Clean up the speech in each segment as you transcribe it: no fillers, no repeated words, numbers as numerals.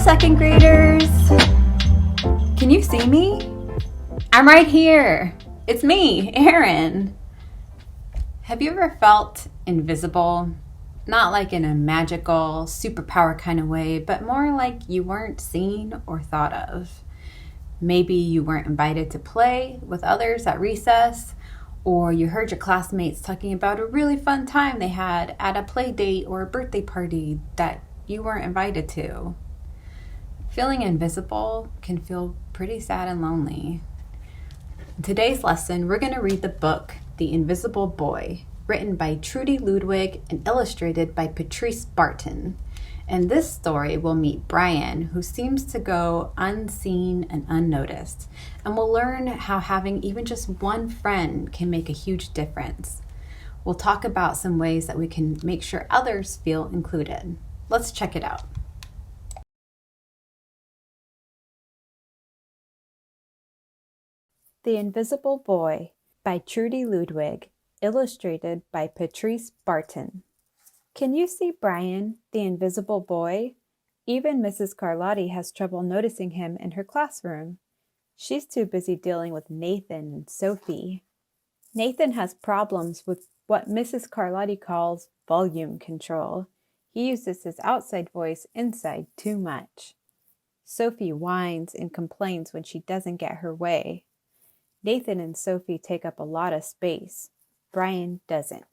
second graders! Can you see me? I'm right here. It's me, Erin. Have you ever felt invisible? Not like in a magical, superpower kind of way, but more like you weren't seen or thought of. Maybe you weren't invited to play with others at recess, or you heard your classmates talking about a really fun time they had at a play date or a birthday party that you weren't invited to. Feeling invisible can feel pretty sad and lonely. In today's lesson, we're going to read the book, The Invisible Boy, written by Trudy Ludwig and illustrated by Patrice Barton. In this story, we'll meet Brian, who seems to go unseen and unnoticed, and we'll learn how having even just one friend can make a huge difference. We'll talk about some ways that we can make sure others feel included. Let's check it out. The Invisible Boy by Trudy Ludwig, illustrated by Patrice Barton. Can you see Brian, the invisible boy? Even Mrs. Carlotti has trouble noticing him in her classroom. She's too busy dealing with Nathan and Sophie. Nathan has problems with what Mrs. Carlotti calls volume control. He uses his outside voice inside too much. Sophie whines and complains when she doesn't get her way. Nathan and Sophie take up a lot of space. Brian doesn't.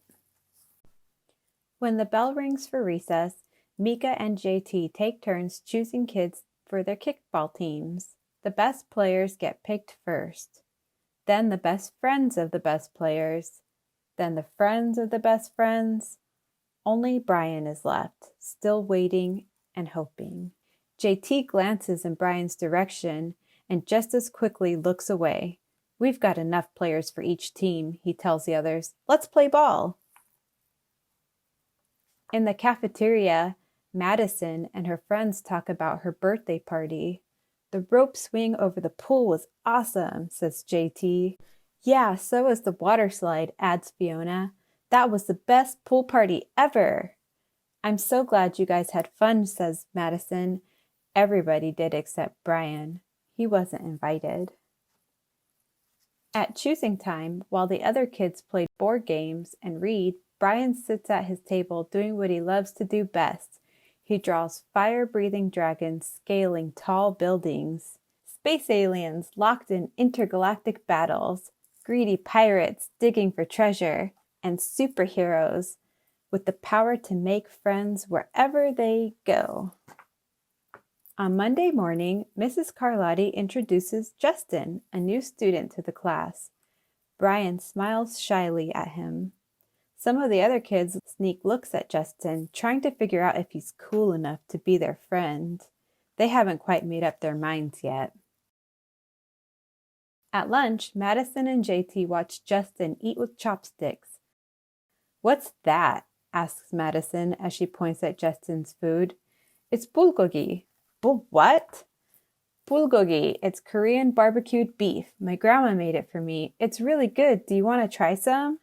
When the bell rings for recess, Mika and JT take turns choosing kids for their kickball teams. The best players get picked first. Then the best friends of the best players. Then the friends of the best friends. Only Brian is left, still waiting and hoping. JT glances in Brian's direction and just as quickly looks away. We've got enough players for each team, he tells the others. Let's play ball. In the cafeteria, Madison and her friends talk about her birthday party. The rope swing over the pool was awesome, says JT. Yeah, so was the water slide, adds Fiona. That was the best pool party ever. I'm so glad you guys had fun, says Madison. Everybody did except Brian. He wasn't invited. At choosing time, while the other kids played board games and read, Brian sits at his table doing what he loves to do best. He draws fire-breathing dragons scaling tall buildings, space aliens locked in intergalactic battles, greedy pirates digging for treasure, and superheroes with the power to make friends wherever they go. On Monday morning, Mrs. Carlotti introduces Justin, a new student, to the class. Brian smiles shyly at him. Some of the other kids sneak looks at Justin, trying to figure out if he's cool enough to be their friend. They haven't quite made up their minds yet. At lunch, Madison and JT watch Justin eat with chopsticks. What's that? Asks Madison as she points at Justin's food. It's bulgogi. What? Bulgogi. It's Korean barbecued beef. My grandma made it for me. It's really good. Do you want to try some?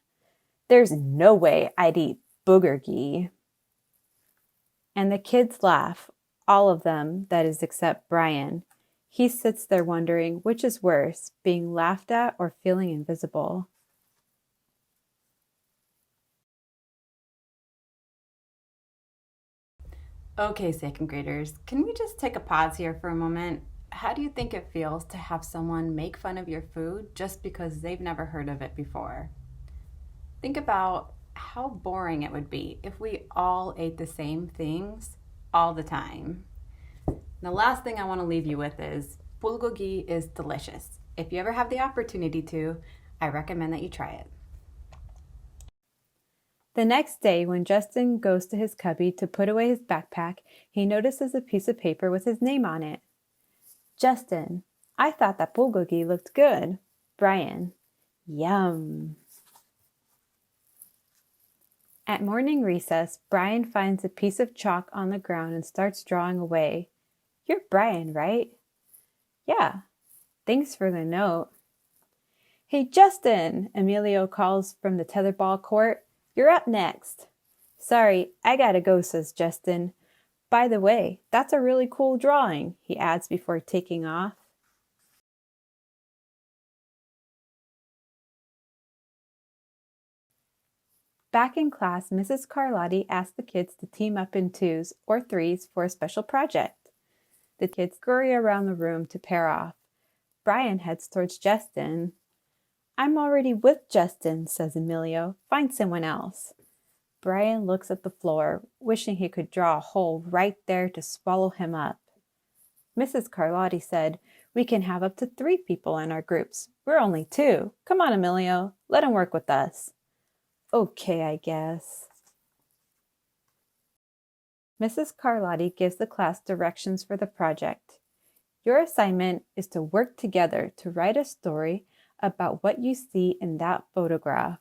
There's no way I'd eat boogergi. And the kids laugh. All of them, that is, except Brian. He sits there wondering which is worse, being laughed at or feeling invisible. Okay, second graders, can we just take a pause here for a moment? How do you think it feels to have someone make fun of your food just because they've never heard of it before? Think about how boring it would be if we all ate the same things all the time. The last thing I want to leave you with is bulgogi is delicious. If you ever have the opportunity to, I recommend that you try it. The next day, when Justin goes to his cubby to put away his backpack, he notices a piece of paper with his name on it. Justin, I thought that bulgogi looked good. Brian, yum. At morning recess, Brian finds a piece of chalk on the ground and starts drawing away. You're Brian, right? Yeah. Thanks for the note. Hey, Justin, Emilio calls from the tetherball court. You're up next. Sorry, I gotta go, says Justin. By the way, that's a really cool drawing, he adds before taking off. Back in class, Mrs. Carlotti asked the kids to team up in twos or threes for a special project. The kids scurry around the room to pair off. Brian heads towards Justin. I'm already with Justin, says Emilio. Find someone else. Brian looks at the floor, wishing he could draw a hole right there to swallow him up. Mrs. Carlotti said, we can have up to 3 people in our groups. We're only 2. Come on, Emilio. Let him work with us. Okay, I guess. Mrs. Carlotti gives the class directions for the project. Your assignment is to work together to write a story about what you see in that photograph.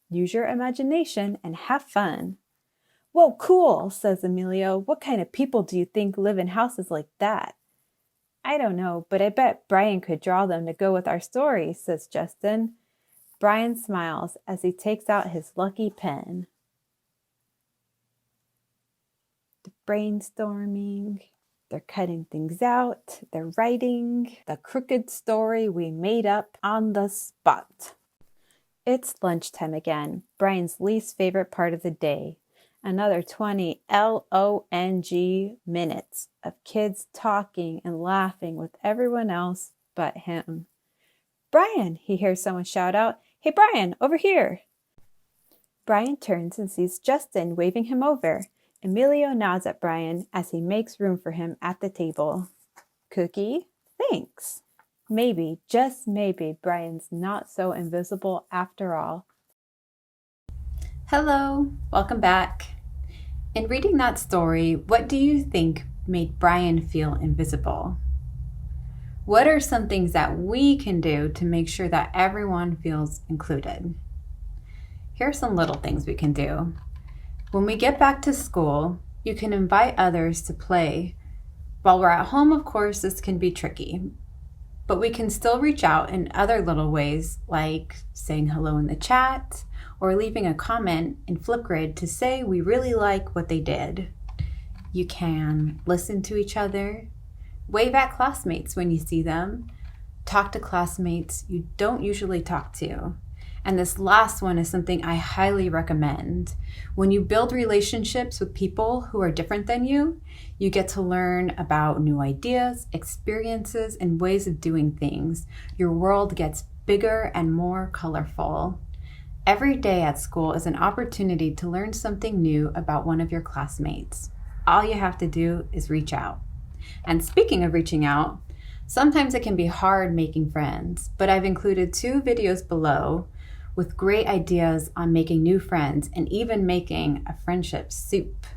Use your imagination and have fun. Whoa, cool, says Emilio. What kind of people do you think live in houses like that? I don't know, but I bet Brian could draw them to go with our story, says Justin. Brian smiles as he takes out his lucky pen. They're brainstorming. They're cutting things out. They're writing the crooked story we made up on the spot. It's lunchtime again, Brian's least favorite part of the day. Another 20 long minutes of kids talking and laughing with everyone else but him. Brian, he hears someone shout out. Hey, Brian, over here. Brian turns and sees Justin waving him over. Emilio nods at Brian as he makes room for him at the table. Cookie? Thanks. Maybe, just maybe, Brian's not so invisible after all. Hello, welcome back. In reading that story, what do you think made Brian feel invisible? What are some things that we can do to make sure that everyone feels included? Here are some little things we can do. When we get back to school, you can invite others to play. While we're at home, of course, this can be tricky, but we can still reach out in other little ways, like saying hello in the chat or leaving a comment in Flipgrid to say we really like what they did. You can listen to each other, wave at classmates when you see them, talk to classmates you don't usually talk to. And this last one is something I highly recommend. When you build relationships with people who are different than you get to learn about new ideas, experiences, and ways of doing things. Your world gets bigger and more colorful. Every day at school is an opportunity to learn something new about one of your classmates. All you have to do is reach out. And speaking of reaching out, sometimes it can be hard making friends, but I've included 2 videos below with great ideas on making new friends and even making a friendship soup.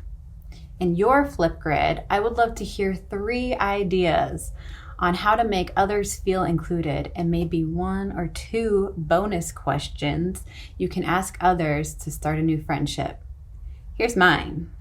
In your Flipgrid, I would love to hear 3 ideas on how to make others feel included and maybe 1 or 2 bonus questions you can ask others to start a new friendship. Here's mine.